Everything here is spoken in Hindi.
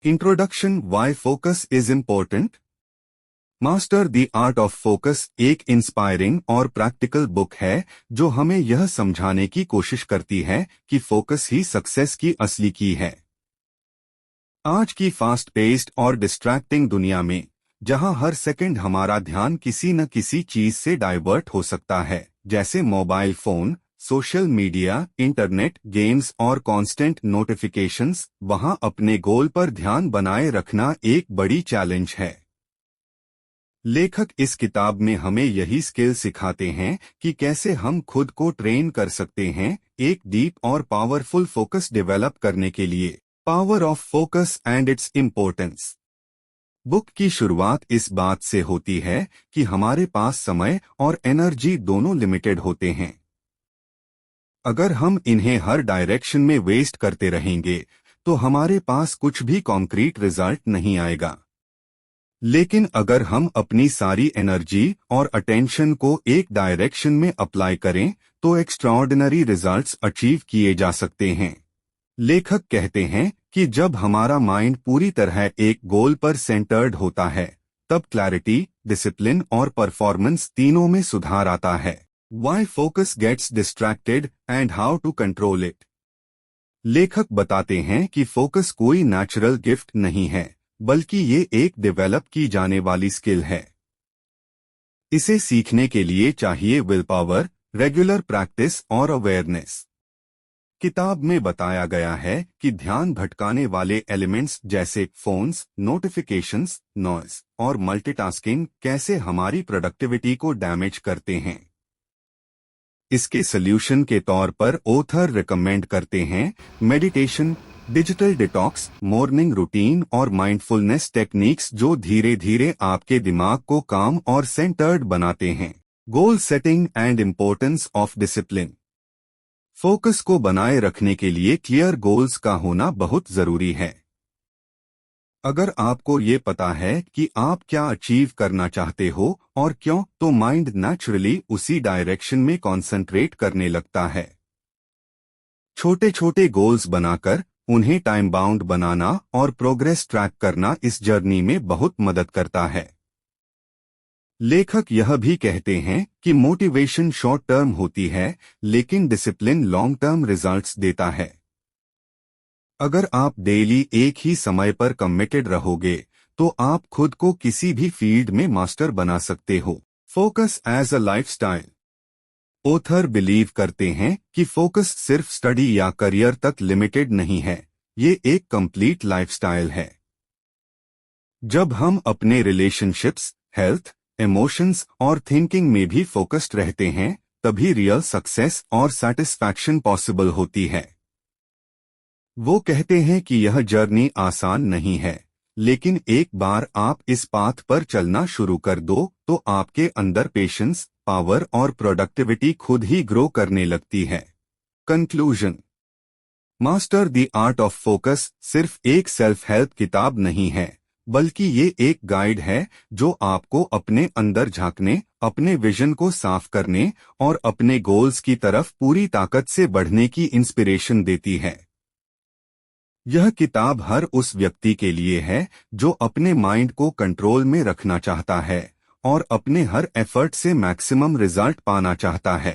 Introduction why focus is important. Master the art of focus एक इंस्पायरिंग और प्रैक्टिकल बुक है जो हमें यह समझाने की कोशिश करती है कि फोकस ही सक्सेस की असली की है। आज की फास्ट पेस्ड और डिस्ट्रैक्टिंग दुनिया में जहां हर सेकंड हमारा ध्यान किसी न किसी चीज से डाइवर्ट हो सकता है, जैसे mobile phone, social media, internet, games और कांस्टेंट नोटिफिकेशंस, वहां अपने गोल पर ध्यान बनाए रखना एक बड़ी चैलेंज है। लेखक इस किताब में हमें यही स्किल सिखाते हैं कि कैसे हम खुद को ट्रेन कर सकते हैं एक डीप और पावरफुल फोकस डेवलप करने के लिए। Power of focus and its importance. Book की शुरुआत इस बात से होती है कि हमारे पास समय और एनर्जी दोनों लिमिटेड होते हैं। अगर हम इन्हें हर डायरेक्शन में वेस्ट करते रहेंगे तो हमारे पास कुछ भी कॉन्क्रीट रिजल्ट नहीं आएगा। लेकिन अगर हम अपनी सारी एनर्जी और अटेंशन को एक डायरेक्शन में अप्लाई करें तो एक्स्ट्राऑर्डिनरी रिजल्ट्स अचीव किए जा सकते हैं। लेखक कहते हैं कि जब हमारा माइंड पूरी तरह एक गोल पर सेंटर्ड होता है तब क्लैरिटी, डिसिप्लिन और परफॉर्मेंस तीनों में सुधार आता है। Why focus gets distracted and how to control it। लेखक बताते हैं कि फोकस कोई नेचुरल गिफ्ट नहीं है, बल्कि ये एक डेवलप की जाने वाली स्किल है। इसे सीखने के लिए चाहिए विल पावर, रेगुलर प्रैक्टिस और अवेयरनेस। किताब में बताया गया है कि ध्यान भटकाने वाले एलिमेंट्स जैसे फोन्स, नोटिफिकेशंस, नॉइज और मल्टीटास्किंग कैसे हमारी प्रोडक्टिविटी को डैमेज करते हैं। इसके सल्यूशन के तौर पर ऑथर रिकमेंड करते हैं meditation, digital detox, morning routine और माइंडफुलनेस टेक्निक्स जो धीरे धीरे आपके दिमाग को काम और सेंटर्ड बनाते हैं। Goal setting and importance of discipline. Focus को बनाए रखने के लिए क्लियर गोल्स का होना बहुत जरूरी है। अगर आपको ये पता है कि आप क्या अचीव करना चाहते हो और क्यों, तो माइंड नेचुरली उसी डायरेक्शन में कॉन्सेंट्रेट करने लगता है। छोटे छोटे गोल्स बनाकर उन्हें टाइम बाउंड बनाना और प्रोग्रेस ट्रैक करना इस जर्नी में बहुत मदद करता है। लेखक यह भी कहते हैं कि मोटिवेशन शॉर्ट टर्म होती है, लेकिन डिसिप्लिन लॉन्ग टर्म रिजल्ट्स देता है। अगर आप डेली एक ही समय पर कमिटेड रहोगे तो आप खुद को किसी भी फील्ड में मास्टर बना सकते हो। Focus as a lifestyle. Author believe करते हैं कि फोकस सिर्फ स्टडी या करियर तक लिमिटेड नहीं है, ये एक कंप्लीट लाइफस्टाइल है। जब हम अपने रिलेशनशिप्स, हेल्थ, इमोशंस और थिंकिंग में भी फोकस्ड रहते हैं तभी रियल सक्सेस और सैटिस्फैक्शन पॉसिबल होती है। वो कहते हैं कि यह जर्नी आसान नहीं है, लेकिन एक बार आप इस पाथ पर चलना शुरू कर दो तो आपके अंदर पेशेंस, पावर और प्रोडक्टिविटी खुद ही ग्रो करने लगती है। Conclusion. Master the art of focus सिर्फ एक सेल्फ हेल्प किताब नहीं है, बल्कि ये एक गाइड है जो आपको अपने अंदर झांकने, अपने विजन को साफ करने और अपने गोल्स की तरफ पूरी ताकत से बढ़ने की इंस्पिरेशन देती है। यह किताब हर उस व्यक्ति के लिए है जो अपने माइंड को कंट्रोल में रखना चाहता है और अपने हर एफर्ट से मैक्सिमम रिजल्ट पाना चाहता है।